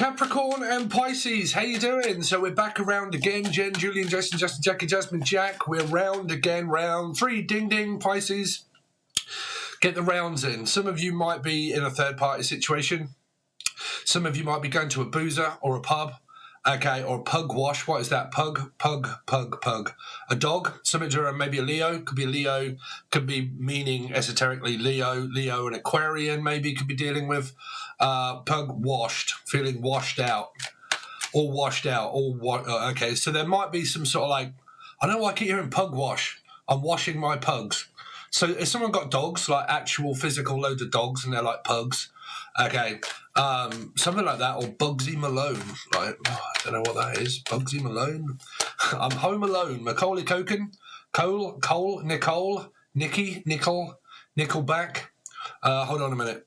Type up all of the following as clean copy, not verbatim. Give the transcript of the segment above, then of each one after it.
Capricorn and Pisces, how you doing? So we're back around again. Jen, Julian, Jason, Justin, Jackie, Jasmine, Jack. We're round again, round 3. Ding, ding, Pisces. Get the rounds in. Some of you might be in a third-party situation. Some of you might be going to a boozer or a pub. Okay, or a pug wash. What is that? Pug. A dog. Something around maybe a Leo. Could be a Leo. Could be meaning esoterically Leo, an Aquarian maybe could be dealing with. Pug washed, feeling washed out. Okay, so there might be some sort of like, I don't know why I keep hearing pug wash. I'm washing my pugs. So if someone got dogs, like actual physical loads of dogs, and they're like pugs, okay, something like that, or Bugsy Malone, right? I don't know what that is. Bugsy Malone. I'm home alone. Macaulay Culkin, Cole, Nicole, Nicky, Nickelback. Hold on a minute.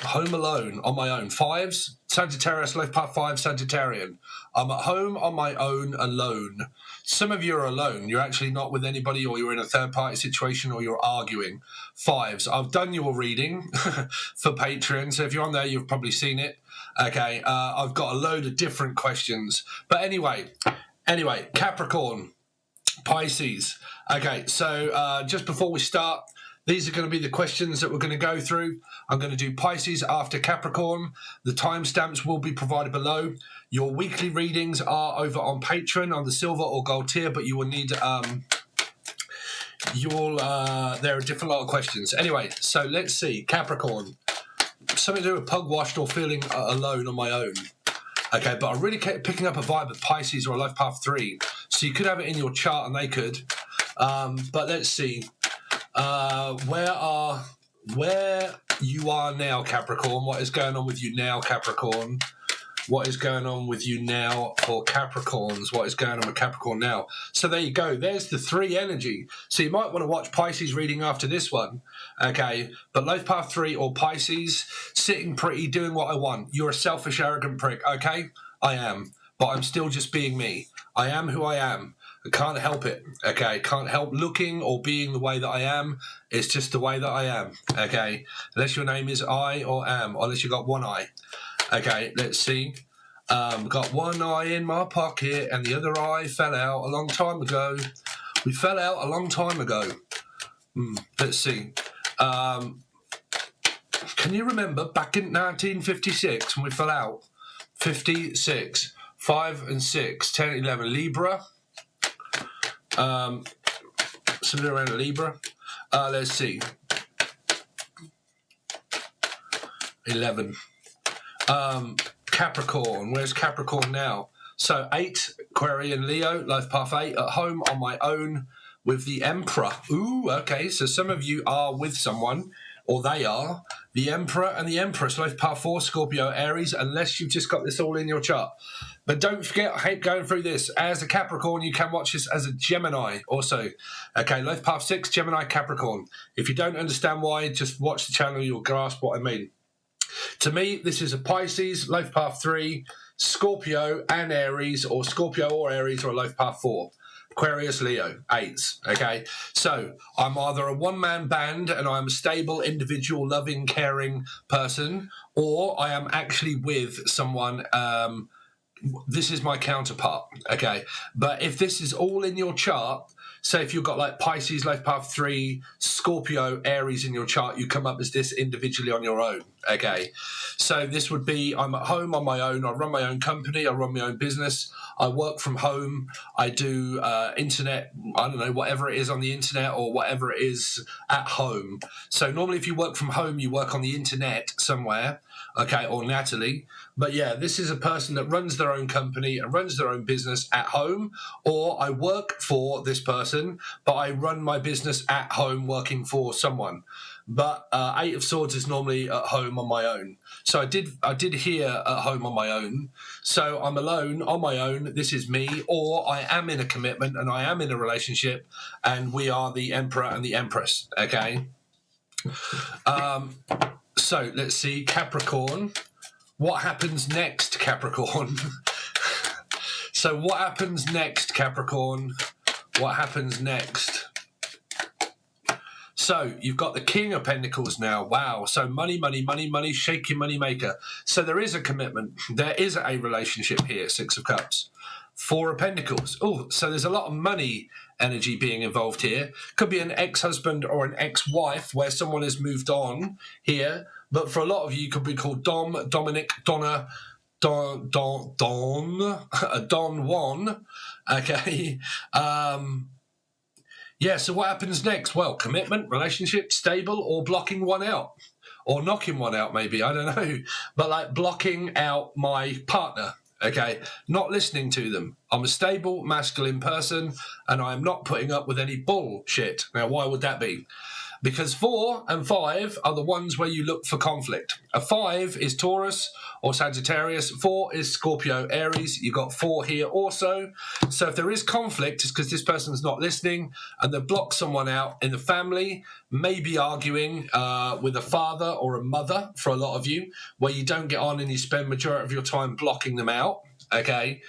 Home alone on my own. 5s, Sagittarius, left part 5, Sagittarian. I'm at home on my own, alone. Some of you are alone. You're actually not with anybody, or you're in a third-party situation, or you're arguing. 5s. I've done your reading for Patreon, so if you're on there, you've probably seen it. Okay, I've got a load of different questions. But anyway, Capricorn, Pisces. Okay, so just before we start, these are going to be the questions that we're going to go through. I'm going to do Pisces after Capricorn. The timestamps will be provided below. Your weekly readings are over on Patreon on the silver or gold tier, but you will need there are a different lot of questions. Anyway, so let's see. Capricorn. Something to do with pug washed or feeling alone on my own. Okay, but I really kept picking up a vibe of Pisces or a life path 3. So you could have it in your chart and they could. But let's see. Where you are now, Capricorn. What is going on with you now, Capricorn? What is going on with you now for Capricorns? What is going on with Capricorn now? So there you go. There's the 3 energy. So you might want to watch Pisces reading after this one. Okay. But life path 3 or Pisces, sitting pretty, doing what I want. You're a selfish, arrogant prick. Okay. I am. But I'm still just being me. I am who I am. I can't help it, okay? Can't help looking or being the way that I am. It's just the way that I am, okay? Unless your name is I or am, or unless you got one eye. Okay, let's see. Got one eye in my pocket and the other eye fell out a long time ago. We fell out a long time ago. Let's see. Can you remember back in 1956 when we fell out? 56, 5 and 6, 10, 11, Libra. Something around Libra. Let's see. 11. Capricorn. Where's Capricorn now? So 8, Aquarian, Leo, life path 8, at home on my own with the Emperor. Ooh, okay. So some of you are with someone, or they are. The Emperor and the Empress, life path 4, Scorpio, Aries, unless you've just got this all in your chart. But don't forget, I hate going through this. As a Capricorn, you can watch this as a Gemini also. Okay, life path 6, Gemini, Capricorn. If you don't understand why, just watch the channel, you'll grasp what I mean. To me, this is a Pisces, life path 3, Scorpio and Aries, or Scorpio or Aries, or life path 4. Aquarius, Leo, 8s, okay? So I'm either a one-man band and I'm a stable, individual, loving, caring person, or I am actually with someone. This is my counterpart, okay? But if this is all in your chart, say if you've got like Pisces, life path 3, Scorpio, Aries in your chart, you come up as this individually on your own, okay? So this would be, I'm at home on my own, I run my own company, I run my own business, I work from home, I do internet, I don't know, whatever it is on the internet or whatever it is at home. So normally if you work from home, you work on the internet somewhere, okay, or Natalie. But yeah, this is a person that runs their own company and runs their own business at home, or I work for this person, but I run my business at home working for someone. But 8 of Swords is normally at home on my own. So I did here at home on my own. So I'm alone on my own. This is me, or I am in a commitment and I am in a relationship, and we are the Emperor and the Empress. Okay. So let's see, Capricorn. What happens next, Capricorn? So what happens next, Capricorn? What happens next? So you've got the King of Pentacles now. Wow. So money, money, money, money, shake your money maker. So there is a commitment. There is a relationship here, Six of Cups. Four of Pentacles. Oh, so there's a lot of money energy being involved here. Could be an ex-husband or an ex-wife where someone has moved on here. But for a lot of you, could be called Dom, Dominic, Donna, Don Juan. Okay. Yeah, so what happens next? Well, commitment, relationship, stable, or blocking one out. Or knocking one out, maybe. I don't know. But like blocking out my partner. Okay, not listening to them. I'm a stable, masculine person, and I'm not putting up with any bullshit. Now, why would that be? Because 4 and 5 are the ones where you look for conflict. A 5 is Taurus or Sagittarius. 4 is Scorpio, Aries. You've got 4 here also. So if there is conflict, it's because this person's not listening and they've blocked someone out in the family, maybe arguing with a father or a mother for a lot of you, where you don't get on and you spend majority of your time blocking them out. Okay.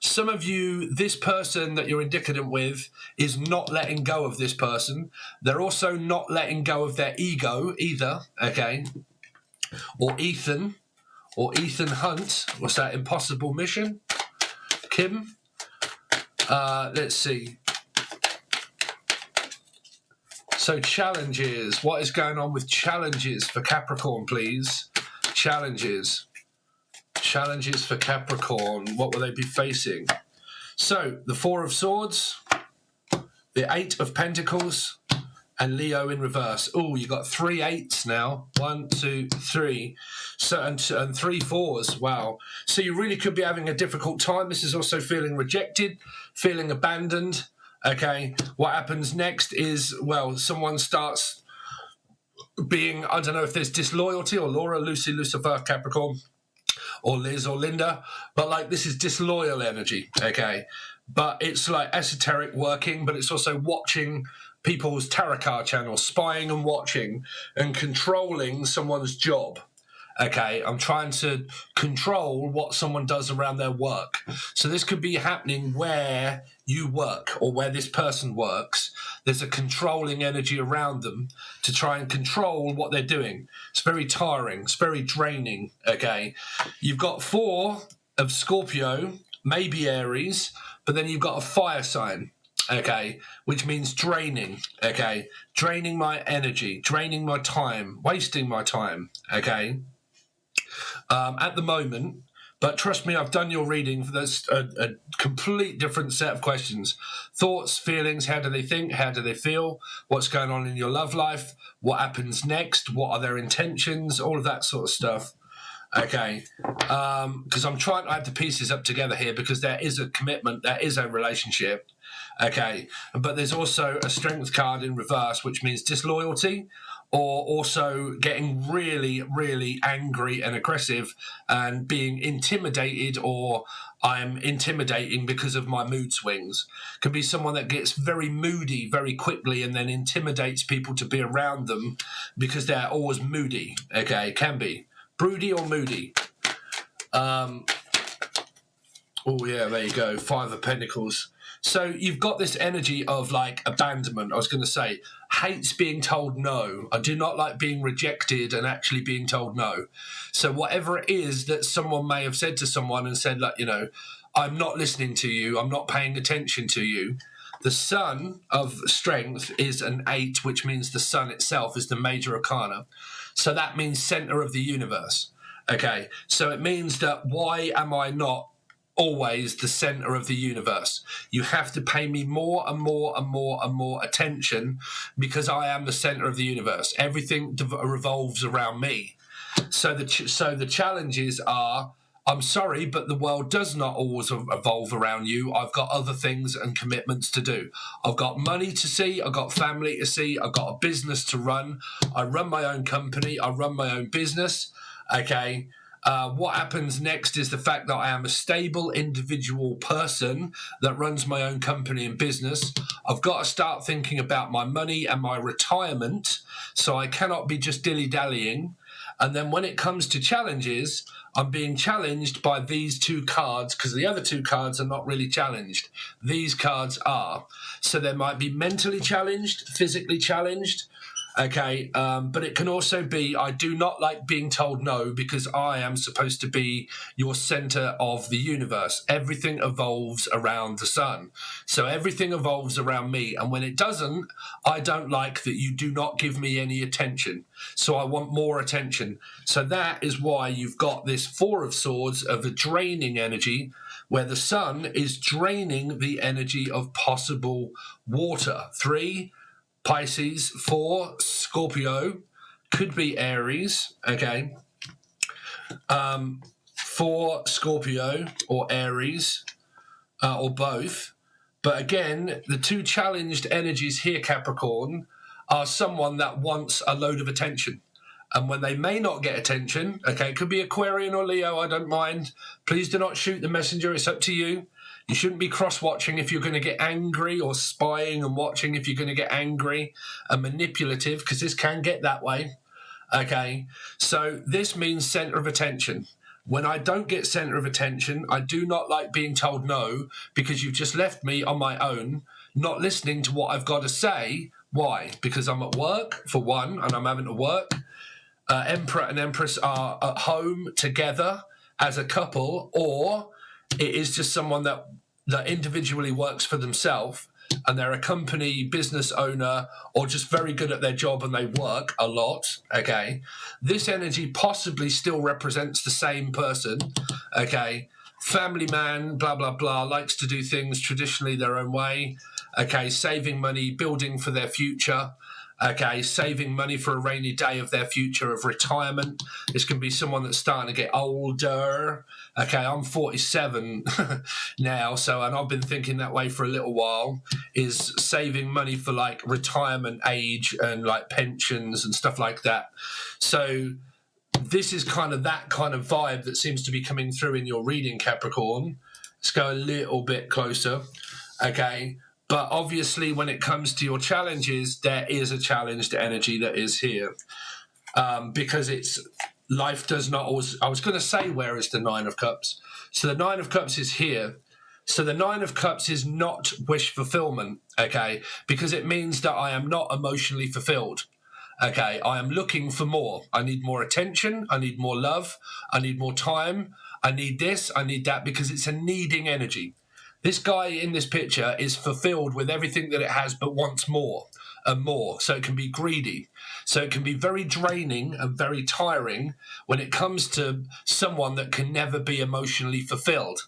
Some of you, this person that you're indicative with is not letting go of this person. They're also not letting go of their ego either. Okay. Or Ethan Hunt. What's that? Impossible Mission? Kim? Let's see. So challenges. What is going on with challenges for Capricorn, please? Challenges for Capricorn. What will they be facing? So the 4 of Swords, the 8 of Pentacles, and Leo in reverse. Oh, you got 3 8s now. 1, 2, 3. So and 3 4s. Wow. So you really could be having a difficult time. This is also feeling rejected, feeling abandoned. Okay. What happens next is, well, someone starts being, I don't know if there's disloyalty, or Laura, Lucy, Lucifer, Capricorn, or Liz or Linda, but like this is disloyal energy, okay? But it's like esoteric working, but it's also watching people's tarot card channels, spying and watching and controlling someone's job, okay? I'm trying to control what someone does around their work. So this could be happening where you work or where this person works. There's a controlling energy around them to try and control what they're doing. It's very tiring. It's very draining, okay? You've got 4 of Scorpio, maybe Aries, but then you've got a fire sign, okay, which means draining, okay? Draining my energy, draining my time, wasting my time, okay? At the moment, but trust me, I've done your reading. There's a complete different set of questions. Thoughts, feelings, how do they think? How do they feel? What's going on in your love life? What happens next? What are their intentions? All of that sort of stuff. Okay. Because I'm trying to add the pieces up together here because there is a commitment, there is a relationship. Okay. But there's also a strength card in reverse, which means disloyalty, or also getting really, really angry and aggressive and being intimidated, or I'm intimidating because of my mood swings. Could be someone that gets very moody very quickly and then intimidates people to be around them because they're always moody. Okay, can be. Broody or moody. Oh, yeah, there you go. 5 of Pentacles. So you've got this energy of like abandonment. I was going to say, hates being told no. I do not like being rejected and actually being told no. So whatever it is that someone may have said to someone and said, like, you know, I'm not listening to you, I'm not paying attention to you. The sun of strength is an 8, which means the sun itself is the major arcana. So that means center of the universe. Okay, so it means that why am I not always the center of the universe? You have to pay me more and more and more and more attention because I am the center of the universe. Everything revolves around me. So the challenges are, I'm sorry, but the world does not always evolve around you. I've got other things and commitments to do. I've got money to see. I've got family to see. I've got a business to run. I run my own company. I run my own business. Okay. What happens next is the fact that I am a stable individual person that runs my own company and business. I've got to start thinking about my money and my retirement, so I cannot be just dilly-dallying. And then when it comes to challenges, I'm being challenged by these 2 cards because the other 2 cards are not really challenged. These cards are. So there might be mentally challenged, physically challenged. Okay, but it can also be, I do not like being told no because I am supposed to be your center of the universe. Everything evolves around the sun. So everything evolves around me. And when it doesn't, I don't like that you do not give me any attention. So I want more attention. So that is why you've got this Four of Swords of a draining energy, where the sun is draining the energy of possible water. 3, Pisces. 4, Scorpio, could be Aries, okay? 4, Scorpio or Aries, or both. But again, the two challenged energies here, Capricorn, are someone that wants a load of attention. And when they may not get attention, okay, it could be Aquarian or Leo, I don't mind. Please do not shoot the messenger, it's up to you. You shouldn't be cross-watching if you're going to get angry, or spying and watching if you're going to get angry and manipulative, because this can get that way. Okay, so this means center of attention. When I don't get center of attention, I do not like being told no, because you've just left me on my own, not listening to what I've got to say. Why? Because I'm at work, for one, and I'm having to work. Emperor and Empress are at home together as a couple, or it is just someone that individually works for themselves and they're a company business owner, or just very good at their job and they work a lot, okay? This energy possibly still represents the same person, okay? Family man, blah, blah, blah, likes to do things traditionally their own way, okay? Saving money, building for their future, okay, saving money for a rainy day of their future, of retirement. This can be someone that's starting to get older. Okay, I'm 47 now, and I've been thinking that way for a little while, is saving money for like retirement age and like pensions and stuff like that. So this is kind of that kind of vibe that seems to be coming through in your reading, Capricorn. Let's go a little bit closer, okay? But obviously, when it comes to your challenges, there is a challenged energy that is here, because it's life does not always. I was going to say, where is the Nine of Cups? So the Nine of Cups is here. So the Nine of Cups is not wish fulfillment, okay? Because it means that I am not emotionally fulfilled. Okay, I am looking for more. I need more attention. I need more love. I need more time. I need this. I need that, because it's a needing energy. This guy in this picture is fulfilled with everything that it has, but wants more and more. So it can be greedy. So it can be very draining and very tiring when it comes to someone that can never be emotionally fulfilled.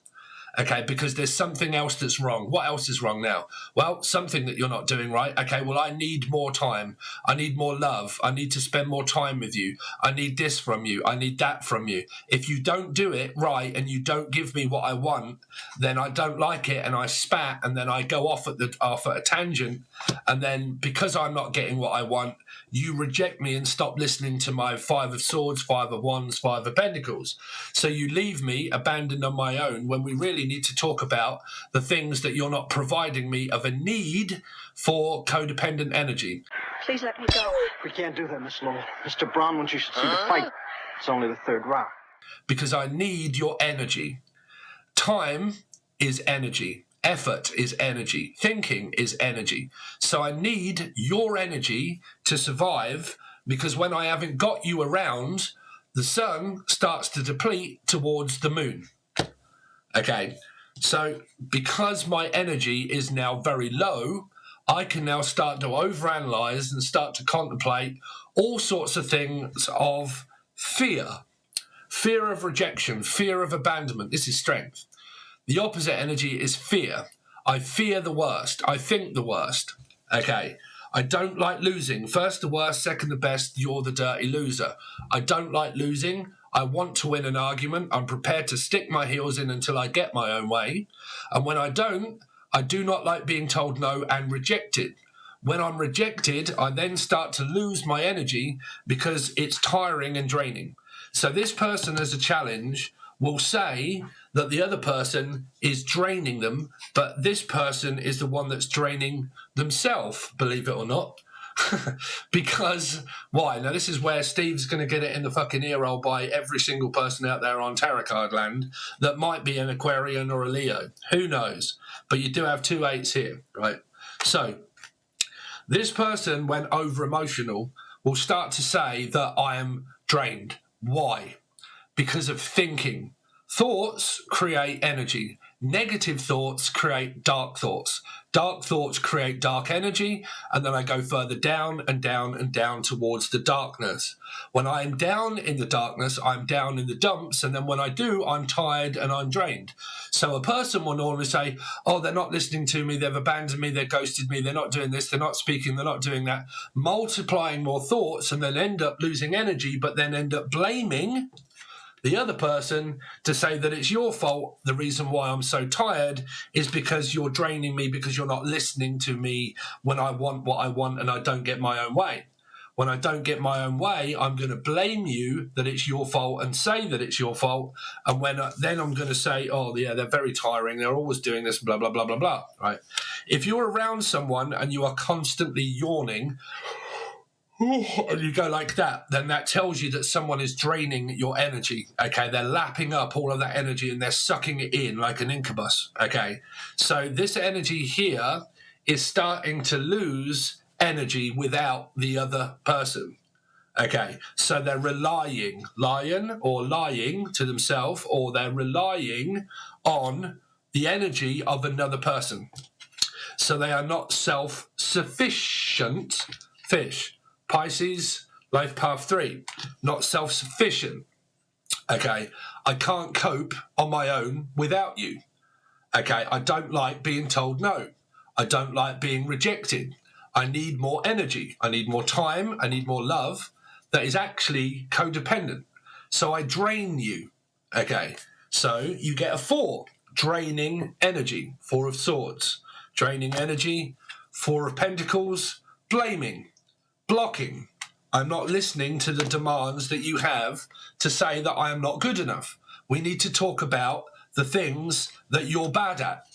Okay, because there's something else that's wrong. What else is wrong now? Well, something that you're not doing right. Okay, well, I need more time. I need more love. I need to spend more time with you. I need this from you. I need that from you. If you don't do it right and you don't give me what I want, then I don't like it and I spat, and then I go off at a tangent. And then because I'm not getting what I want, you reject me and stop listening to my Five of Swords, Five of Wands, Five of Pentacles. So you leave me abandoned on my own, when we really need to talk about the things that you're not providing me of a need for codependent energy. Please let me go. We can't do that, Miss Lowell. Mr. Braun wants you should see the fight. It's only the third round. Because I need your energy. Time is energy. Effort is energy. Thinking is energy. So I need your energy to survive, because when I haven't got you around, the sun starts to deplete towards the moon. Okay, so because my energy is now very low, I can now start to overanalyze and start to contemplate all sorts of things of fear. Fear of rejection, fear of abandonment. This is strength. The opposite energy is fear. I fear the worst. I think the worst. Okay. I don't like losing. First the worst, second the best, you're the dirty loser. I don't like losing. I want to win an argument. I'm prepared to stick my heels in until I get my own way. And when I don't, I do not like being told no and rejected. When I'm rejected, I then start to lose my energy because it's tiring and draining. So this person as a challenge will say that the other person is draining them, but this person is the one that's draining themselves, believe it or not. Because, why? Now, this is where Steve's going to get it in the fucking ear hole by every single person out there on tarot card land that might be an Aquarian or a Leo. Who knows? But you do have 2 8s here, right? So this person, when over emotional, will start to say that I am drained. Why? Because of thinking. Thoughts create energy. Negative thoughts create dark thoughts. Dark thoughts create dark energy, and then I go further down and down and down towards the darkness. When I am down in the darkness, I'm down in the dumps, and then when I do, I'm tired and I'm drained. So a person will normally say, oh, they're not listening to me, they've abandoned me, they've ghosted me, they're not doing this, they're not speaking, they're not doing that, multiplying more thoughts, and then end up losing energy, but then end up blaming the other person to say that it's your fault. The reason why I'm so tired is because you're draining me, because you're not listening to me when I want what I want and I don't get my own way. When I don't get my own way, I'm going to blame you that it's your fault and say that it's your fault. And then I'm going to say, oh, yeah, they're very tiring. They're always doing this, blah, blah, blah, blah, blah, right? If you're around someone and you are constantly yawning, and you go like that, then that tells you that someone is draining your energy, okay? They're lapping up all of that energy and they're sucking it in like an incubus, okay? So this energy here is starting to lose energy without the other person, okay? So they're lying to themselves, or they're relying on the energy of another person. So they are not self-sufficient fish. Pisces, life path 3, not self-sufficient, okay? I can't cope on my own without you, okay? I don't like being told no. I don't like being rejected. I need more energy. I need more time. I need more love that is actually codependent. So I drain you, okay? So you get a 4, draining energy, 4 of Swords, draining energy, 4 of Pentacles, blaming, blocking. I'm not listening to the demands that you have to say that I am not good enough. We need to talk about the things that you're bad at.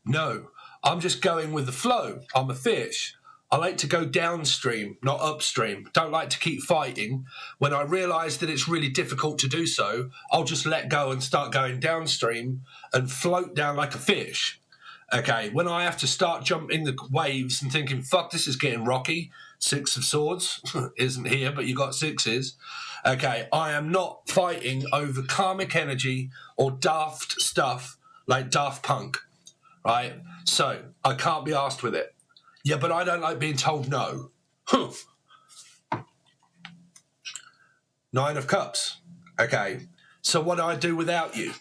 No, I'm just going with the flow. I'm a fish. I like to go downstream, not upstream. Don't like to keep fighting. When I realise that it's really difficult to do so, I'll just let go and start going downstream and float down like a fish. Okay, when I have to start jumping the waves and thinking, fuck, this is getting rocky, 6 of Swords isn't here, but you got 6s. Okay, I am not fighting over karmic energy or daft stuff like Daft Punk, right? So I can't be asked with it. Yeah, but I don't like being told no. 9 of Cups. Okay, so what do I do without you?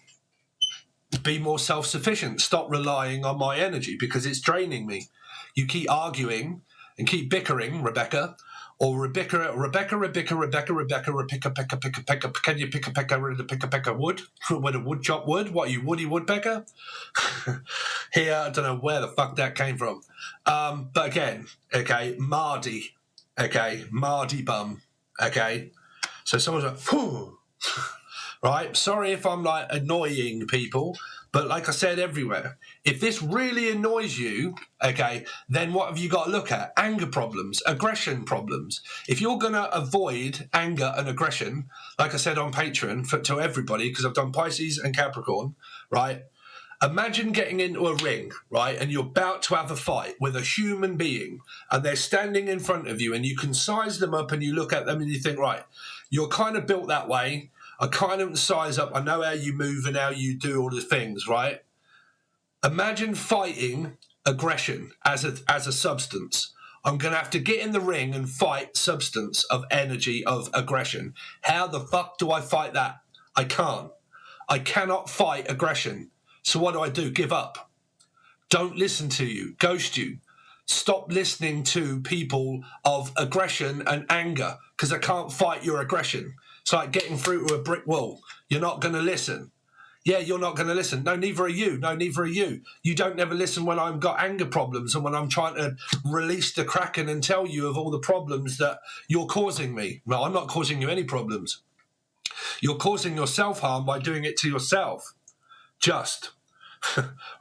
Be more self-sufficient. Stop relying on my energy because it's draining me. You keep arguing and keep bickering, Rebecca, or Rebecca, can you pick a pecker wood? With a wood chop wood? What, you woody woodpecker? Here, I don't know where the fuck that came from. But again, okay, Mardy, okay, Mardy bum, okay. So someone's like, phew. Right? Sorry if I'm like annoying people, but like I said everywhere, if this really annoys you, okay, then what have you got to look at? Anger problems, aggression problems. If you're going to avoid anger and aggression, like I said on Patreon to everybody, because I've done Pisces and Capricorn, right? Imagine getting into a ring, right, and you're about to have a fight with a human being, and they're standing in front of you, and you can size them up, and you look at them, and you think, right, you're kind of built that way. I kind of size up. I know how you move and how you do all the things, right? Imagine fighting aggression as a substance. I'm going to have to get in the ring and fight substance of energy, of aggression. How the fuck do I fight that? I can't. I cannot fight aggression. So what do? Give up. Don't listen to you. Ghost you. Stop listening to people of aggression and anger because I can't fight your aggression. It's like getting through to a brick wall. You're not going to listen. Yeah, you're not going to listen. No, neither are you. No, neither are you. You don't never listen when I've got anger problems and when I'm trying to release the Kraken and tell you of all the problems that you're causing me. No, I'm not causing you any problems. You're causing your self-harm by doing it to yourself. Just.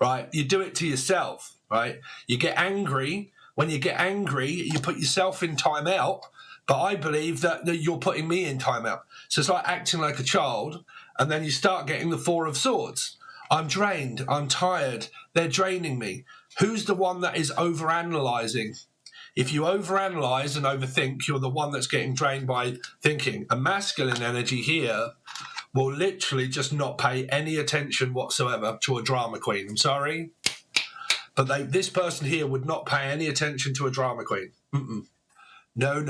Right? You do it to yourself, right? You get angry. When you get angry, you put yourself in timeout. But I believe that you're putting me in timeout. So it's like acting like a child, and then you start getting the 4 of Swords. I'm drained. I'm tired. They're draining me. Who's the one that is overanalyzing? If you overanalyze and overthink, you're the one that's getting drained by thinking. A masculine energy here will literally just not pay any attention whatsoever to a drama queen. I'm sorry, but this person here would not pay any attention to a drama queen. No.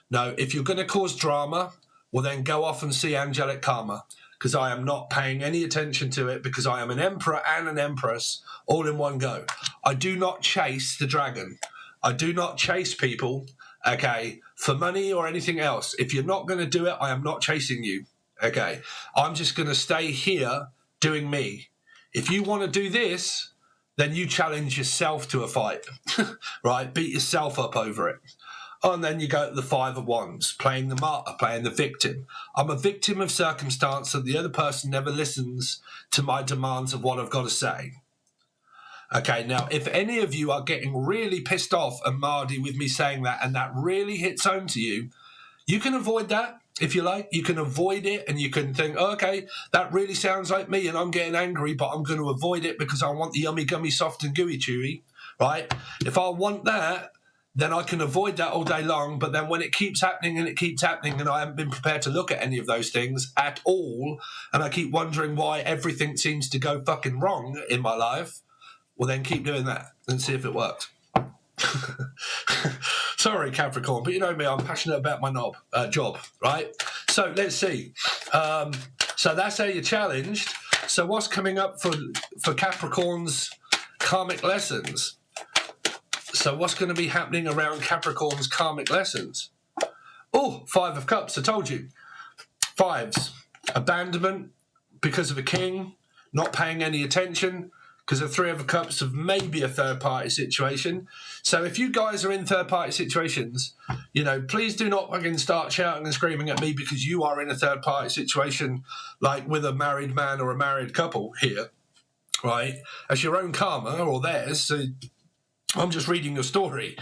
No, if you're going to cause drama, well then go off and see angelic karma, because I am not paying any attention to it, because I am an emperor and an empress all in one go. I do not chase the dragon. I do not chase people, okay, for money or anything else. If you're not going to do it, I am not chasing you, okay? I'm just going to stay here doing me. If you want to do this, then you challenge yourself to a fight, right? Beat yourself up over it. And then you go to the Five of Wands, playing the martyr, playing the victim. I'm a victim of circumstance, so the other person never listens to my demands of what I've got to say. Okay, now, if any of you are getting really pissed off and mardy with me saying that, and that really hits home to you, you can avoid that, if you like. You can avoid it, and you can think, oh, okay, that really sounds like me, and I'm getting angry, but I'm going to avoid it because I want the yummy, gummy, soft and gooey chewy, right? If I want that, then I can avoid that all day long. But then when it keeps happening and it keeps happening, and I haven't been prepared to look at any of those things at all, and I keep wondering why everything seems to go fucking wrong in my life, well, then keep doing that and see if it works. Sorry, Capricorn, but you know me, I'm passionate about my job, right? So let's see. So that's how you're challenged. So what's coming up for Capricorn's karmic lessons? So what's going to be happening around Capricorn's karmic lessons? Oh, Five of Cups, I told you. Fives, abandonment because of a king, not paying any attention, because the Three of Cups of maybe a third-party situation. So if you guys are in third-party situations, you know, please do not fucking start shouting and screaming at me because you are in a third-party situation, like with a married man or a married couple here, right? As your own karma or theirs. So I'm just reading your story.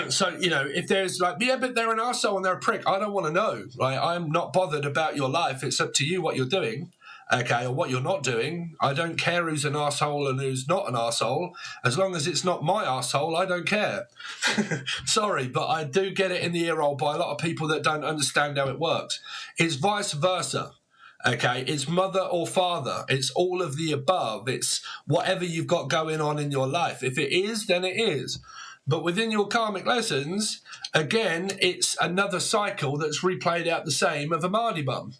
So, you know, if there's like, yeah, but they're an arsehole and they're a prick, I don't want to know, right? I'm not bothered about your life. It's up to you what you're doing, okay, or what you're not doing. I don't care who's an arsehole and who's not an arsehole. As long as it's not my arsehole, I don't care. Sorry, but I do get it in the ear roll by a lot of people that don't understand how it works. It's vice versa. Okay, it's mother or father. It's all of the above. It's whatever you've got going on in your life. If it is, then it is. But within your karmic lessons, again, it's another cycle that's replayed out the same of a Mardy bum.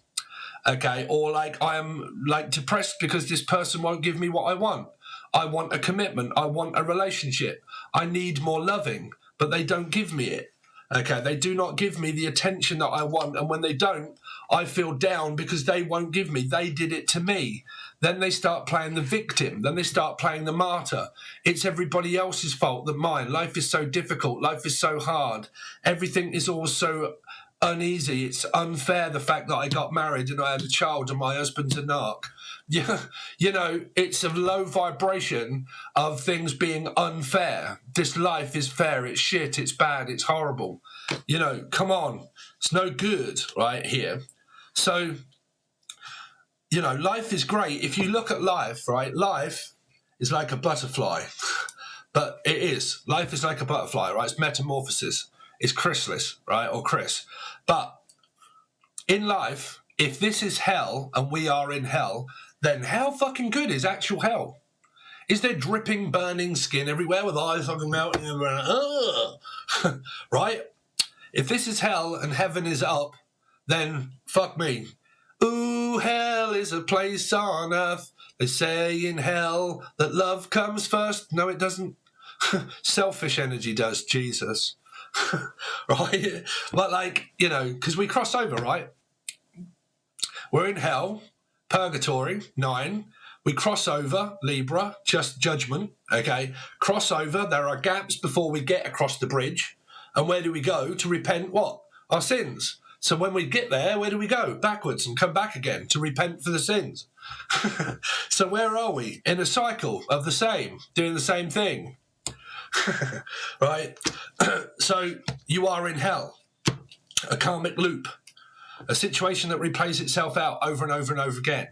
Okay, or like I am like depressed because this person won't give me what I want. I want a commitment. I want a relationship. I need more loving, but they don't give me it. Okay, they do not give me the attention that I want. And when they don't, I feel down because they won't give me. They did it to me. Then they start playing the victim. Then they start playing the martyr. It's everybody else's fault than mine. Life is so difficult. Life is so hard. Everything is all so uneasy. It's unfair, the fact that I got married and I had a child and my husband's a narc. Yeah, you know, it's a low vibration of things being unfair. This life is fair. It's shit. It's bad. It's horrible. You know, come on. It's no good right here. So, you know, life is great. If you look at life, right, life is like a butterfly. But it is. Life is like a butterfly, right? It's metamorphosis. It's chrysalis, right, or Chris. But in life, if this is hell and we are in hell, then how fucking good is actual hell? Is there dripping, burning skin everywhere with eyes fucking melting everywhere? Right? If this is hell and heaven is up, then fuck me. Ooh, hell is a place on earth. They say in hell that love comes first. No, it doesn't. Selfish energy does, Jesus. Right? But like, you know, because we cross over, right? We're in hell, purgatory, 9. We cross over, Libra, just judgment, okay? Cross over, there are gaps before we get across the bridge. And where do we go to repent what? Our sins. So when we get there, where do we go? Backwards and come back again to repent for the sins. So where are we? In a cycle of the same, doing the same thing. Right? So you are in hell, a karmic loop, a situation that replays itself out over and over and over again.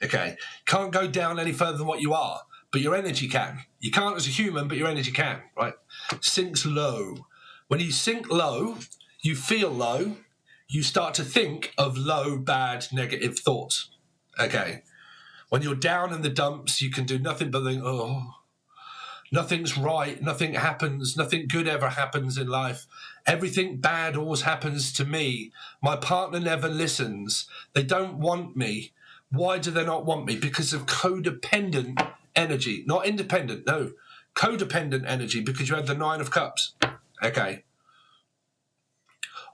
Okay, can't go down any further than what you are, but your energy can. You can't as a human, but your energy can, right? Sinks low. When you sink low, you feel low, you start to think of low, bad, negative thoughts. Okay. When you're down in the dumps, you can do nothing but think, oh, nothing's right, nothing happens, nothing good ever happens in life. Everything bad always happens to me. My partner never listens. They don't want me. Why do they not want me? Because of codependent energy. Not independent, no. Codependent energy, because you had the 9 of Cups. Okay.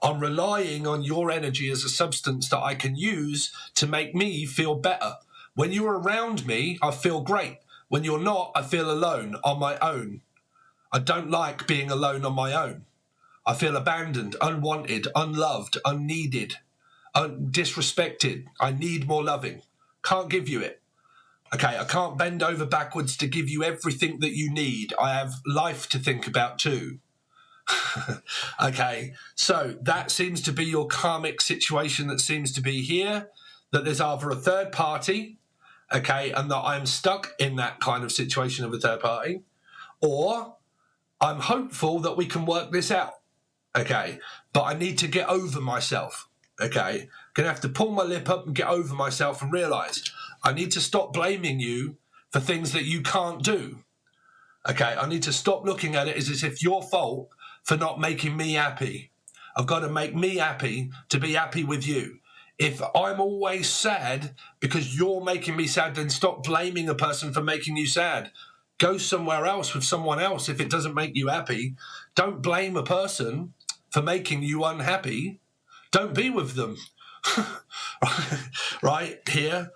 I'm relying on your energy as a substance that I can use to make me feel better. When you're around me, I feel great. When you're not, I feel alone, on my own. I don't like being alone on my own. I feel abandoned, unwanted, unloved, unneeded, disrespected. I need more loving. Can't give you it. Okay, I can't bend over backwards to give you everything that you need. I have life to think about too. Okay, so that seems to be your karmic situation that seems to be here, that there's either a third party, okay, and that I'm stuck in that kind of situation of a third party, or I'm hopeful that we can work this out, okay, but I need to get over myself, okay, gonna have to pull my lip up and get over myself and realise I need to stop blaming you for things that you can't do, okay, I need to stop looking at it as if your fault for not making me happy. I've got to make me happy to be happy with you. If I'm always sad because you're making me sad, then stop blaming a person for making you sad. Go somewhere else with someone else if it doesn't make you happy. Don't blame a person for making you unhappy. Don't be with them. Right here.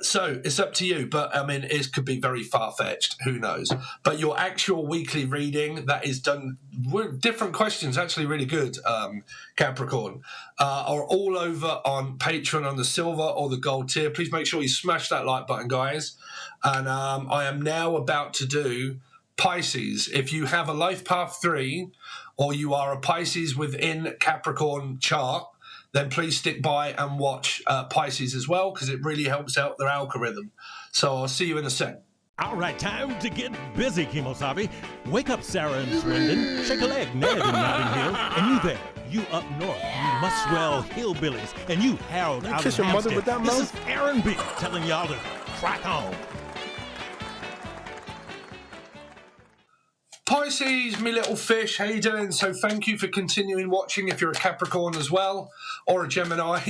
So it's up to you, but I mean, it could be very far-fetched, who knows, but your actual weekly reading that is done with different questions, actually really good, Capricorn, are all over on Patreon on the silver or the gold tier. Please make sure you smash that like button, guys. And I am now about to do Pisces. If you have a life path 3 or you are a Pisces within Capricorn chart, then please stick by and watch Pisces as well, because it really helps out their algorithm. So I'll see you in a sec. All right, time to get busy, Kimosabe. Wake up, Sarah and Swindon. Shake a leg, Ned in Notting Hill. And you there, you up north, you Muswell hillbillies. And you, Harold, out of Hampstead. This is Aaron B. telling y'all to crack on. Pisces, me little fish, how you doing? So thank you for continuing watching if you're a Capricorn as well, or a Gemini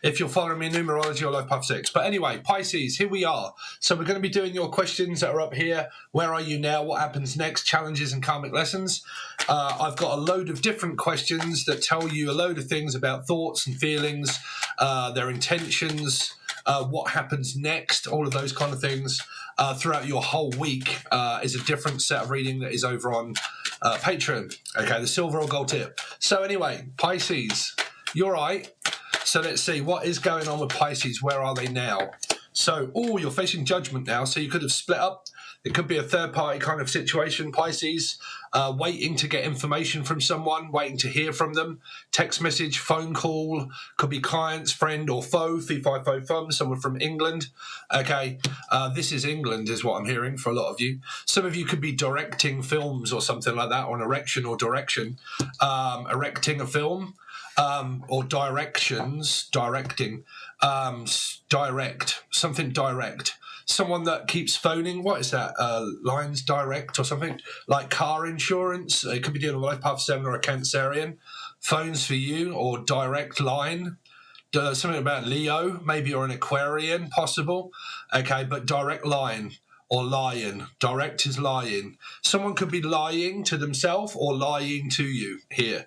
if you're following me in numerology or life path 6. But anyway, Pisces, here we are. So we're going to be doing your questions that are up here. Where are you now? What happens next? Challenges and karmic lessons. I've got a load of different questions that tell you a load of things about thoughts and feelings, their intentions, what happens next, all of those kind of things. Throughout your whole week is a different set of reading that is over on Patreon. Okay, the silver or gold tip. So anyway, Pisces, you're right. So let's see what is going on with Pisces. Where are they now? So, you're facing judgment now. So you could have split up. It could be a third party kind of situation, Pisces, waiting to get information from someone, waiting to hear from them. Text message, phone call, could be clients, friend or foe, fee, fi, fo, fum, someone from England. Okay, this is England is what I'm hearing for a lot of you. Some of you could be directing films or something like that, or an erection or direction, erecting a film. Or directions, directing, direct, something direct. Someone that keeps phoning, what is that? Lines direct or something? Like car insurance. It could be dealing with a life path 7 or a Cancerian. Phones for you or direct line. Something about Leo, maybe, or an Aquarian, possible. Okay, but direct line. Or lying. Direct is lying. Someone could be lying to themselves or lying to you here.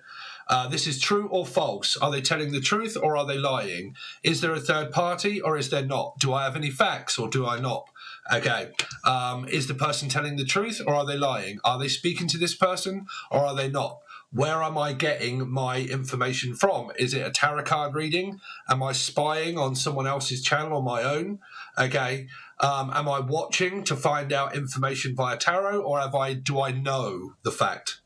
This is true or false. Are they telling the truth or are they lying? Is there a third party or is there not? Do I have any facts or do I not? Okay. Is the person telling the truth or are they lying? Are they speaking to this person or are they not? Where am I getting my information from? Is it a tarot card reading? Am I spying on someone else's channel or my own? Okay. Am I watching to find out information via tarot or do I know the fact?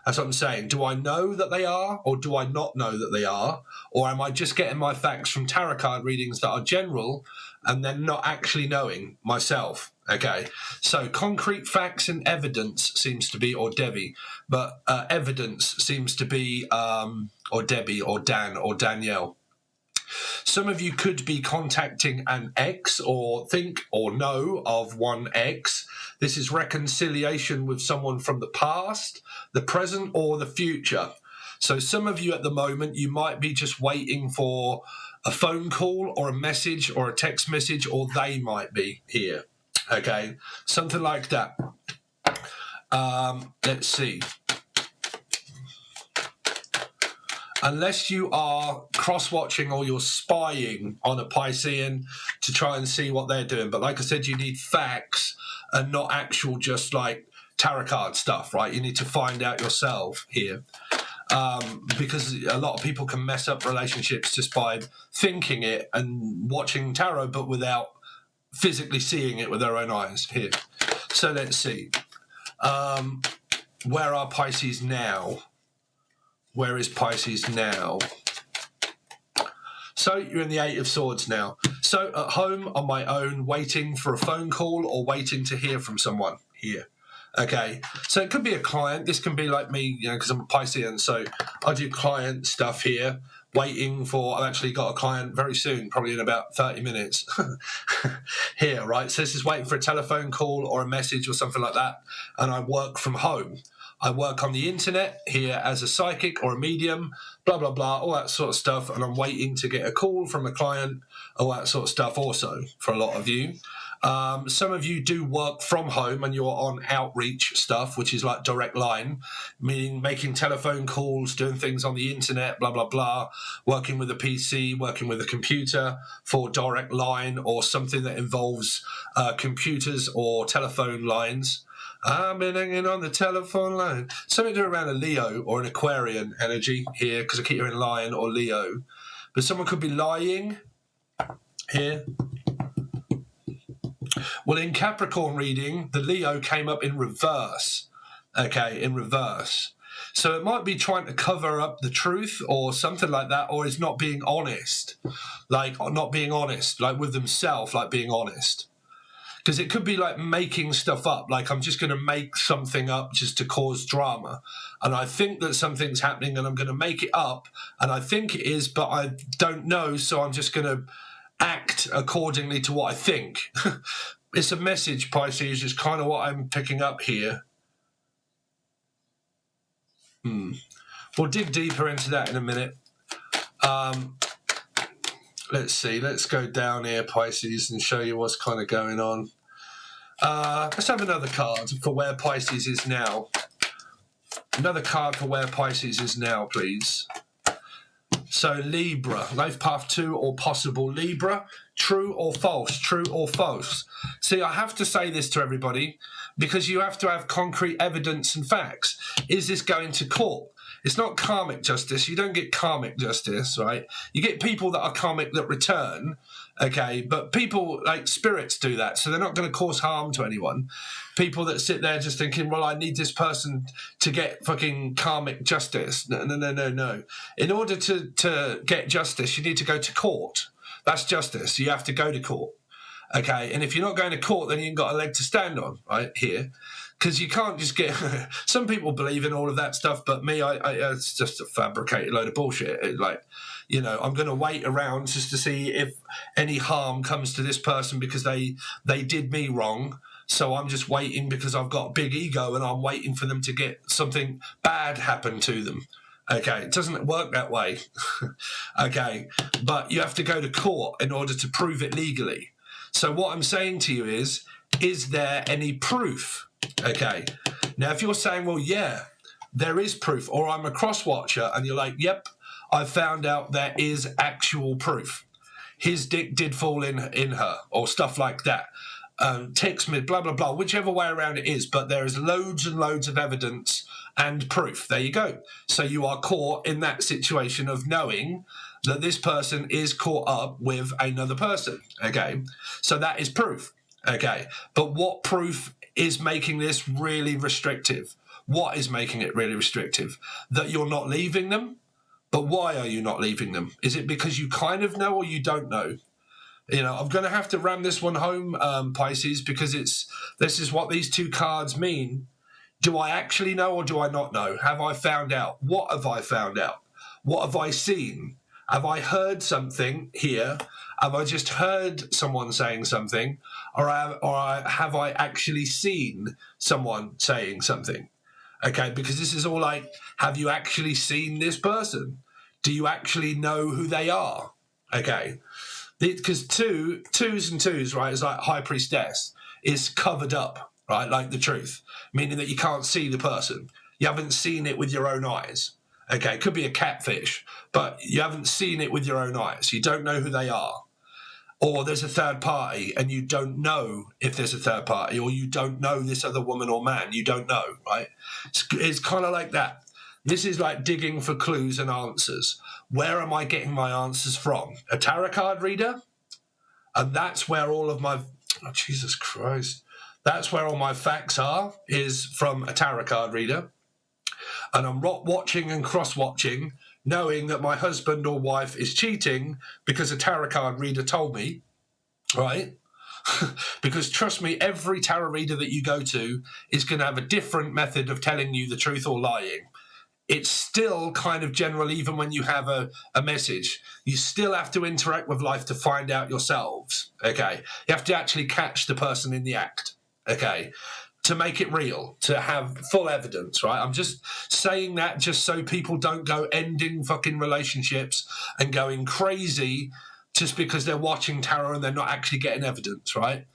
That's what I'm saying. Do I know that they are or do I not know that they are? Or am I just getting my facts from tarot card readings that are general and then not actually knowing myself. Okay, so concrete facts and evidence seems to be, or Debbie, but evidence seems to be, or Debbie, or Dan, or Danielle. Some of you could be contacting an ex, or think or know of one ex. This is reconciliation with someone from the past, the present, or the future. So some of you at the moment, you might be just waiting for a phone call or a message or a text message, or they might be here. Okay, something like that. Let's see. Unless you are cross-watching or you're spying on a Piscean to try and see what they're doing. But like I said, you need facts and not actual just like tarot card stuff, right? You need to find out yourself here. Because a lot of people can mess up relationships just by thinking it and watching tarot, but without physically seeing it with their own eyes here. So let's see. Where are Pisces now? Where is Pisces now? So you're in the Eight of Swords now. So at home on my own, waiting for a phone call or waiting to hear from someone here. Okay, so it could be a client. This can be like me, you know, because I'm a Piscean, so I do client stuff here, waiting for, I've actually got a client very soon, probably in about 30 minutes here, right? So this is waiting for a telephone call or a message or something like that, and I work from home. I work on the internet here as a psychic or a medium, blah, blah, blah, all that sort of stuff, and I'm waiting to get a call from a client, all that sort of stuff also for a lot of you. Some of you do work from home and you're on outreach stuff, which is like direct line, meaning making telephone calls, doing things on the internet, blah, blah, blah, working with a PC, working with a computer for direct line or something that involves computers or telephone lines. I've been hanging on the telephone line. Something to do around a Leo or an Aquarian energy here, because I keep hearing Lion or Leo. But someone could be lying here. Well, in Capricorn reading, the Leo came up in reverse. Okay, in reverse. So it might be trying to cover up the truth or something like that, or is not being honest. Like, not being honest, like with themselves, like being honest. Because it could be like making stuff up, like I'm just going to make something up just to cause drama. And I think that something's happening and I'm going to make it up. And I think it is, but I don't know, so I'm just going to act accordingly to what I think. It's a message, Pisces, is kind of what I'm picking up here. We'll dig deeper into that in a minute. Let's see. Let's go down here, Pisces, and show you what's kind of going on. Let's have another card for where Pisces is now. Another card for where Pisces is now, please. So Libra, life path 2 or possible Libra, true or false, true or false. See, I have to say this to everybody because you have to have concrete evidence and facts. Is this going to court? It's not karmic justice. You don't get karmic justice, right? You get people that are karmic that return, okay? But people, like spirits, do that, so they're not going to cause harm to anyone. People that sit there just thinking, well, I need this person to get fucking karmic justice. No. In order to get justice, you need to go to court. That's justice. You have to go to court, okay? And if you're not going to court, then you ain't got a leg to stand on, right, here. Because you can't just get... Some people believe in all of that stuff, but me, it's just a fabricated load of bullshit. Like, you know, I'm going to wait around just to see if any harm comes to this person because they did me wrong. So I'm just waiting because I've got a big ego and I'm waiting for them to get something bad happen to them. Okay, it doesn't work that way. Okay, but you have to go to court in order to prove it legally. So what I'm saying to you is there any proof? Okay, now if you're saying, well, yeah, there is proof, or I'm a cross-watcher, and you're like, yep, I found out there is actual proof. His dick did fall in her, or stuff like that. Text me, blah, blah, blah, whichever way around it is, but there is loads and loads of evidence and proof. There you go. So you are caught in that situation of knowing that this person is caught up with another person, okay? So that is proof, okay? But what proof is making this really restrictive? What is making it really restrictive? That you're not leaving them? But why are you not leaving them? Is it because you kind of know or you don't know? You know, I'm going to have to ram this one home, Pisces, because this is what these two cards mean. Do I actually know or do I not know? Have I found out? What have I found out? What have I seen? Have I heard something here? Have I just heard someone saying something? Or have I actually seen someone saying something? Okay, because this is all like, have you actually seen this person? Do you actually know who they are? Okay, because twos and twos, right, is like high priestess, is covered up, right, like the truth, meaning that you can't see the person. You haven't seen it with your own eyes. Okay, it could be a catfish, but you haven't seen it with your own eyes. You don't know who they are. Or there's a third party and you don't know if there's a third party, or you don't know this other woman or man. You don't know, right? It's kind of like that. This is like digging for clues and answers. Where am I getting my answers from? A tarot card reader? And that's where all of my... Oh, Jesus Christ. That's where all my facts are, is from a tarot card reader. And I'm watching and cross-watching, knowing that my husband or wife is cheating because a tarot card reader told me, right? Because trust me, every tarot reader that you go to is going to have a different method of telling you the truth or lying. It's still kind of general, even when you have a message. You still have to interact with life to find out yourselves, okay? You have to actually catch the person in the act, okay? To make it real, to have full evidence, right? I'm just saying that just so people don't go ending fucking relationships and going crazy just because they're watching tarot and they're not actually getting evidence, right?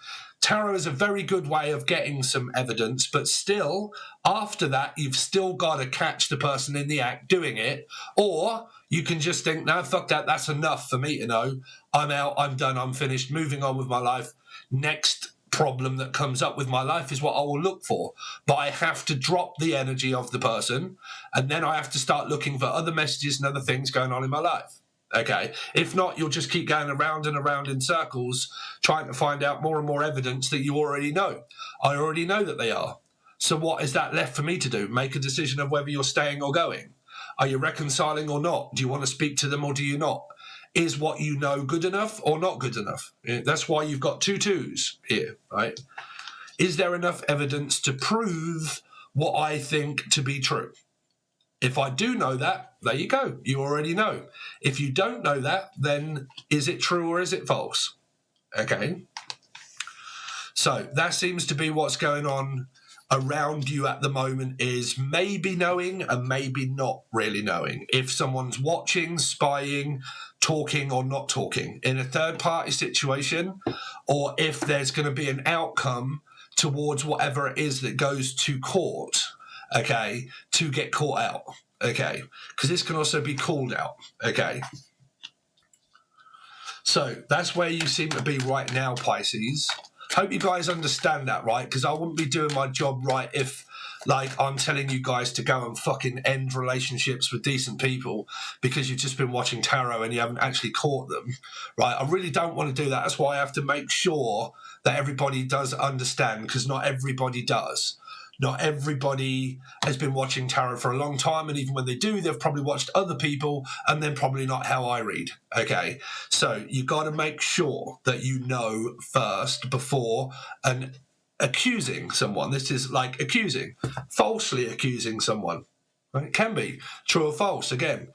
Tarot is a very good way of getting some evidence, but still, after that, you've still got to catch the person in the act doing it, or you can just think, no, fuck that, that's enough for me to know. I'm out, I'm done, I'm finished, moving on with my life. Next problem that comes up with my life is what I will look for. But I have to drop the energy of the person, and then I have to start looking for other messages and other things going on in my life. Okay, if not, you'll just keep going around and around in circles, trying to find out more and more evidence that you already know. I already know that they are. So what is that left for me to do? Make a decision of whether you're staying or going. Are you reconciling or not? Do you want to speak to them or do you not? Is what you know good enough or not good enough? That's why you've got 2 twos here, right? Is there enough evidence to prove what I think to be true? If I do know that, there you go. You already know. If you don't know that, then is it true or is it false? Okay. So that seems to be what's going on around you at the moment, is maybe knowing and maybe not really knowing. If someone's watching, spying, talking or not talking in a third-party situation, or if there's going to be an outcome towards whatever it is that goes to court, okay, to get caught out, okay, because this can also be called out, okay. So that's where you seem to be right now, Pisces. Hope you guys understand that, right? Because I wouldn't be doing my job right if, like, I'm telling you guys to go and fucking end relationships with decent people because you've just been watching tarot and you haven't actually caught them, right? I really don't want to do that. That's why I have to make sure that everybody does understand, because not everybody does. Not everybody has been watching tarot for a long time, and even when they do, they've probably watched other people, and then probably not how I read, okay? So you've got to make sure that you know first before accusing someone. This is like accusing, falsely accusing someone. Right? It can be true or false. Again,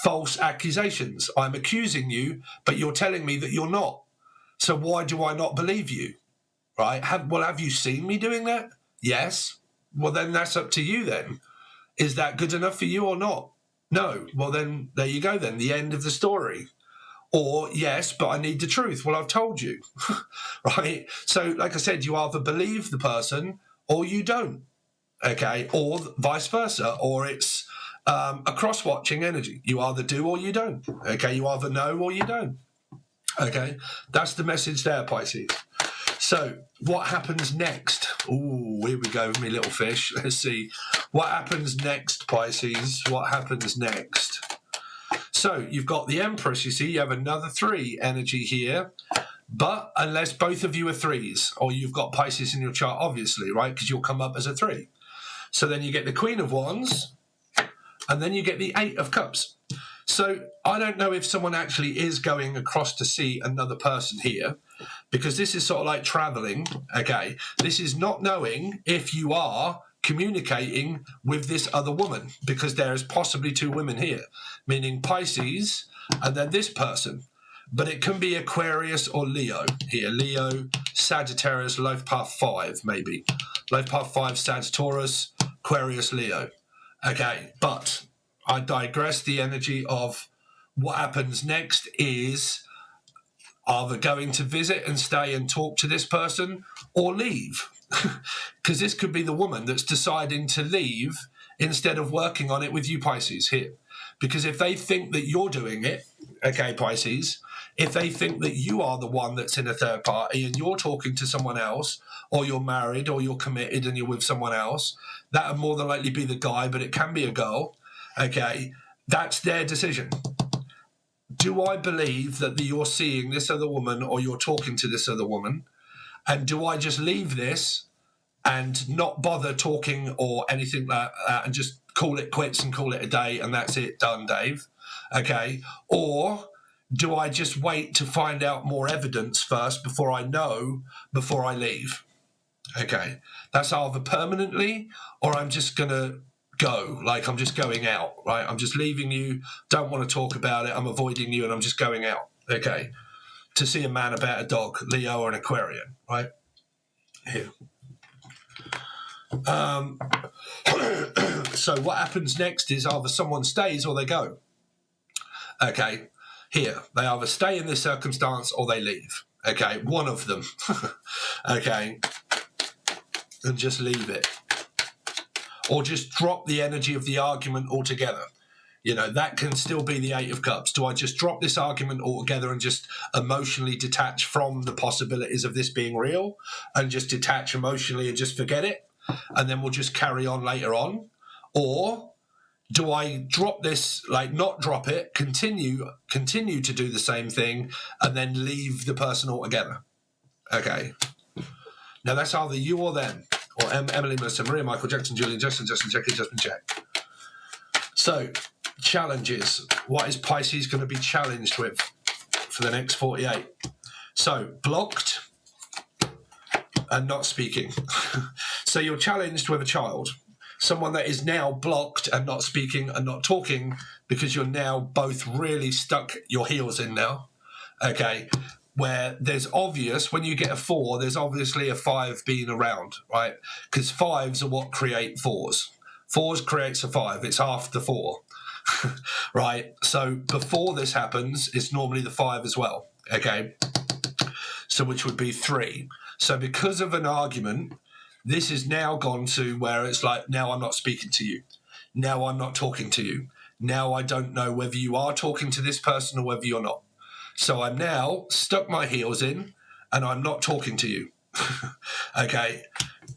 false accusations. I'm accusing you, but you're telling me that you're not. So why do I not believe you? Right? Have you seen me doing that? Yes. Well, then that's up to you then. Is that good enough for you or not? No. Well, then there you go then, the end of the story. Or, yes, but I need the truth. Well, I've told you, right? So, like I said, you either believe the person or you don't, okay? Or vice versa, or it's a cross-watching energy. You either do or you don't, okay? You either know or you don't, okay? That's the message there, Pisces. So what happens next? Ooh, here we go with me little fish. Let's see. What happens next, Pisces? What happens next? So you've got the Empress, you see. You have another 3 energy here. But unless both of you are 3s, or you've got Pisces in your chart, obviously, right? Because you'll come up as a 3. So then you get the Queen of Wands, and then you get the 8 of Cups. So I don't know if someone actually is going across to see another person here, because this is sort of like traveling, okay? This is not knowing if you are communicating with this other woman, because there is possibly two women here, meaning Pisces and then this person. But it can be Aquarius or Leo here. Leo, Sagittarius, life path 5, maybe. Life path 5, Sagittarius, Aquarius, Leo. Okay, but I digress. The energy of what happens next is either going to visit and stay and talk to this person or leave. Because this could be the woman that's deciding to leave instead of working on it with you, Pisces, here. Because if they think that you're doing it, okay, Pisces, if they think that you are the one that's in a third party and you're talking to someone else, or you're married or you're committed and you're with someone else, that would more than likely be the guy, but it can be a girl, okay? That's their decision. Do I believe that you're seeing this other woman or you're talking to this other woman? And do I just leave this and not bother talking or anything like that and just call it quits and call it a day and that's it, done, Dave? Okay? Or do I just wait to find out more evidence first before I know, before I leave? Okay? That's either permanently or I'm just going to go, like I'm just going out, right? I'm just leaving you, don't want to talk about it, I'm avoiding you and I'm just going out, okay? To see a man about a dog, Leo or an Aquarian, right? Here. So what happens next is either someone stays or they go. Okay, here. They either stay in this circumstance or they leave. Okay, one of them. Okay, and just leave it. Or just drop the energy of the argument altogether. You know, that can still be the Eight of Cups. Do I just drop this argument altogether and just emotionally detach from the possibilities of this being real and just detach emotionally and just forget it? And then we'll just carry on later on? Or do I drop this, like not drop it, continue to do the same thing and then leave the person altogether? Okay. Now that's either you or them, or Emily, Melissa, Maria, Michael, Jackson, Julian, Justin, Jackie, Justin, Jack. So, challenges. What is Pisces going to be challenged with for the next 48? So, blocked and not speaking. So you're challenged with a child, someone that is now blocked and not speaking and not talking because you're now both really stuck your heels in now, okay? Where there's obvious, when you get a 4, there's obviously a 5 being around, right? Because 5s are what create 4s. 4s creates a 5. It's half the 4, right? So before this happens, it's normally the 5 as well, okay? So which would be 3. So because of an argument, this has now gone to where it's like, now I'm not speaking to you. Now I'm not talking to you. Now I don't know whether you are talking to this person or whether you're not. So I'm now stuck my heels in and I'm not talking to you. Okay.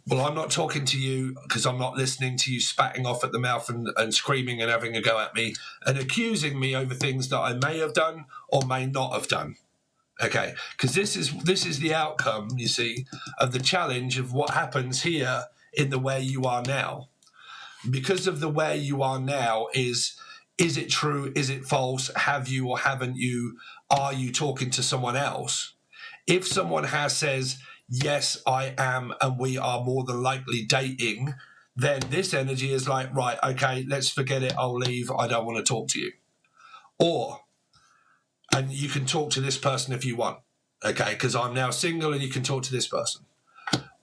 Well, I'm not talking to you because I'm not listening to you spatting off at the mouth and screaming and having a go at me and accusing me over things that I may have done or may not have done. Okay, because this is the outcome, you see, of the challenge of what happens here in the where you are now. Because of the where you are now is it true, is it false, have you or haven't you, are you talking to someone else? If someone says, yes, I am, and we are more than likely dating, then this energy is like, right, okay, let's forget it, I'll leave, I don't want to talk to you. Or, and you can talk to this person if you want, okay, because I'm now single and you can talk to this person.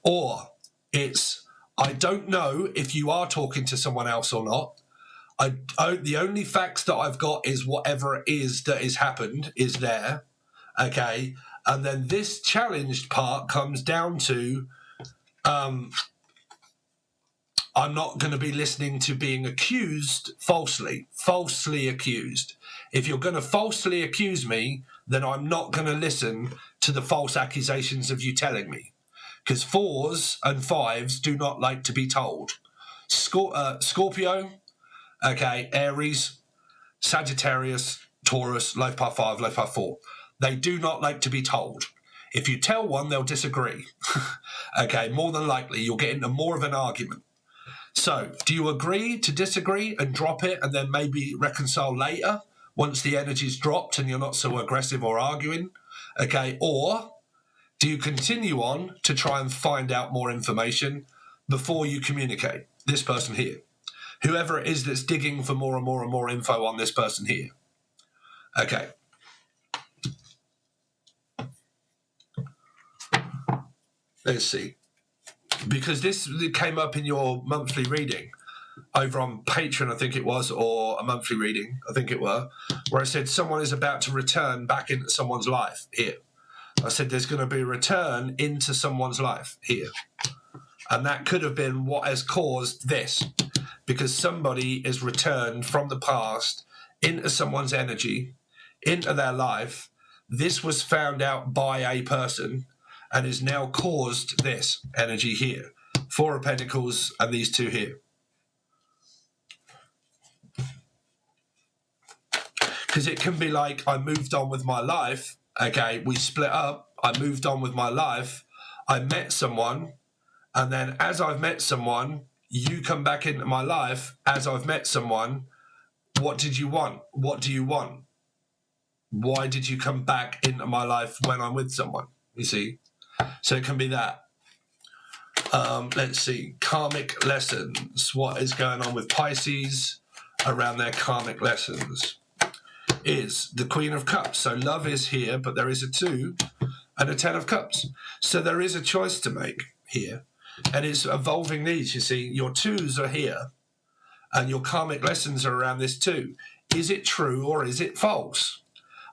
Or it's, I don't know if you are talking to someone else or not. The only facts that I've got is whatever it is that has happened is there, okay? And then this challenged part comes down to I'm not going to be listening to being accused falsely accused. If you're going to falsely accuse me, then I'm not going to listen to the false accusations of you telling me. Because 4s and 5s do not like to be told. Scorpio, okay, Aries, Sagittarius, Taurus, life path 5, life path 4. They do not like to be told. If you tell one, they'll disagree. Okay, more than likely, you'll get into more of an argument. So, do you agree to disagree and drop it and then maybe reconcile later? once the energy's dropped and you're not so aggressive or arguing? Okay, or do you continue on to try and find out more information before you communicate? This person here. Whoever it is that's digging for more and more and more info on this person here. Okay. Let's see. Because this came up in your monthly reading over on Patreon, I think it was, or a monthly reading, I think it were, where I said someone is about to return back into someone's life here. I said there's going to be a return into someone's life here. And that could have been what has caused this, because somebody is returned from the past into someone's energy, into their life. This was found out by a person and has now caused this energy here. Four of Pentacles and these two here. Because it can be like, I moved on with my life. Okay, we split up. I moved on with my life. I met someone. And then as I've met someone, you come back into my life. As I've met someone, what did you want? What do you want? Why did you come back into my life when I'm with someone? You see? So it can be that. Let's see. Karmic lessons. What is going on with Pisces around their karmic lessons? Is the Queen of Cups. So love is here, but there is a 2 and a 10 of Cups. So there is a choice to make here. And it's evolving these. You see, your 2s are here and your karmic lessons are around this 2. Is it true or is it false?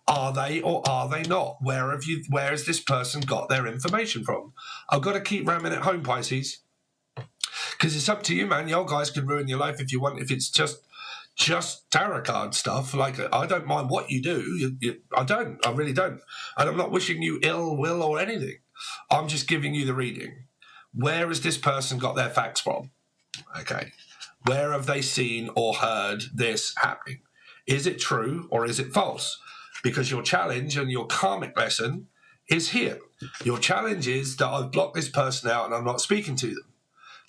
Are they or are they not? Where has this person got their information from? I've got to keep ramming it home, Pisces. Because it's up to you, man. Y'all guys can ruin your life if you want, if it's just tarot card stuff. Like, I don't mind what you do. I really don't. And I'm not wishing you ill will or anything. I'm just giving you the reading. Where has this person got their facts from? Okay. Where have they seen or heard this happening? Is it true or is it false? Because your challenge and your karmic lesson is here. Your challenge is that I've blocked this person out and I'm not speaking to them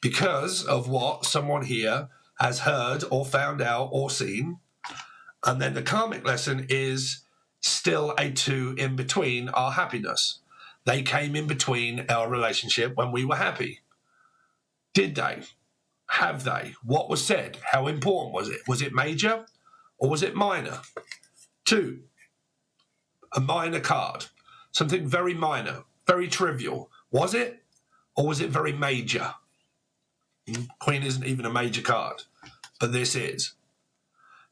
because of what someone here has heard or found out or seen. And then the karmic lesson is still a 2 in between our happiness. They came in between our relationship when we were happy. Did they? Have they? What was said? How important was it? Was it major or was it minor? 2, a minor card. Something very minor, very trivial. Was it or was it very major? Queen isn't even a major card, but this is.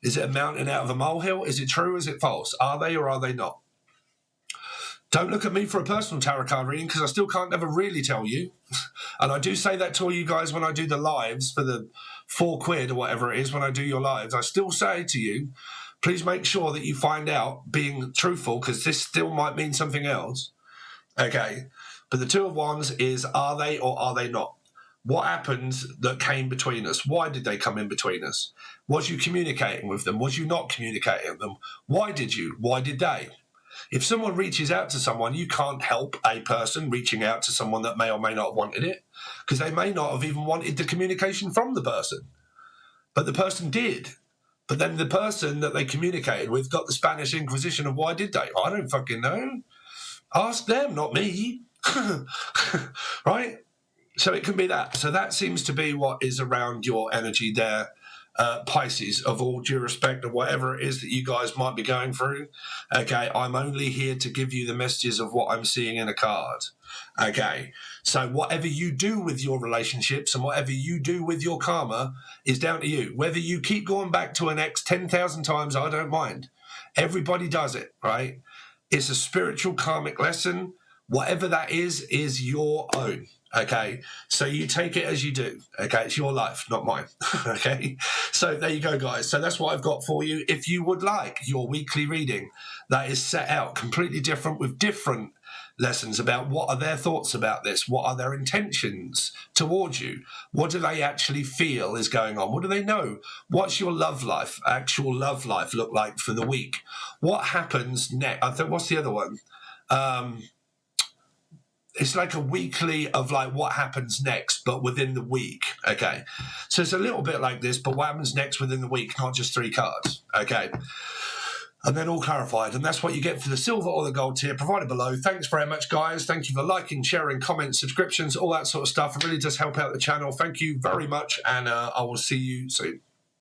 Is it a mountain out of a molehill? Is it true? Is it false? Are they or are they not? Don't look at me for a personal tarot card reading because I still can't ever really tell you. And I do say that to all you guys when I do the lives for the £4 or whatever it is when I do your lives. I still say to you, please make sure that you find out being truthful because this still might mean something else. Okay. But the 2 of Wands is, are they or are they not? What happened that came between us? Why did they come in between us? Was you communicating with them? Was you not communicating with them? Why did you? Why did they? If someone reaches out to someone, you can't help a person reaching out to someone that may or may not have wanted it because they may not have even wanted the communication from the person. But the person did. But then the person that they communicated with got the Spanish Inquisition of why did they? I don't fucking know. Ask them, not me. Right? So it can be that. So that seems to be what is around your energy there, Pisces, of all due respect of whatever it is that you guys might be going through. Okay, I'm only here to give you the messages of what I'm seeing in a card. Okay, so whatever you do with your relationships and whatever you do with your karma is down to you. Whether you keep going back to an ex 10,000 times, I don't mind. Everybody does it, right? It's a spiritual karmic lesson. Whatever that is your own. Okay, so you take it as you do. Okay, it's your life, not mine. Okay, so there you go, guys. So that's what I've got for you. If you would like your weekly reading that is set out completely different with different lessons about what are their thoughts about this, what are their intentions towards you, what do they actually feel is going on, what do they know, what's your love life, actual love life look like for the week, what happens next. I think, what's the other one? It's like a weekly of like what happens next, but within the week. Okay. So it's a little bit like this, but what happens next within the week, not just 3 cards. Okay. And then all clarified. And that's what you get for the silver or the gold tier provided below. Thanks very much, guys. Thank you for liking, sharing, comments, subscriptions, all that sort of stuff. It really does help out the channel. Thank you very much. And I will see you soon.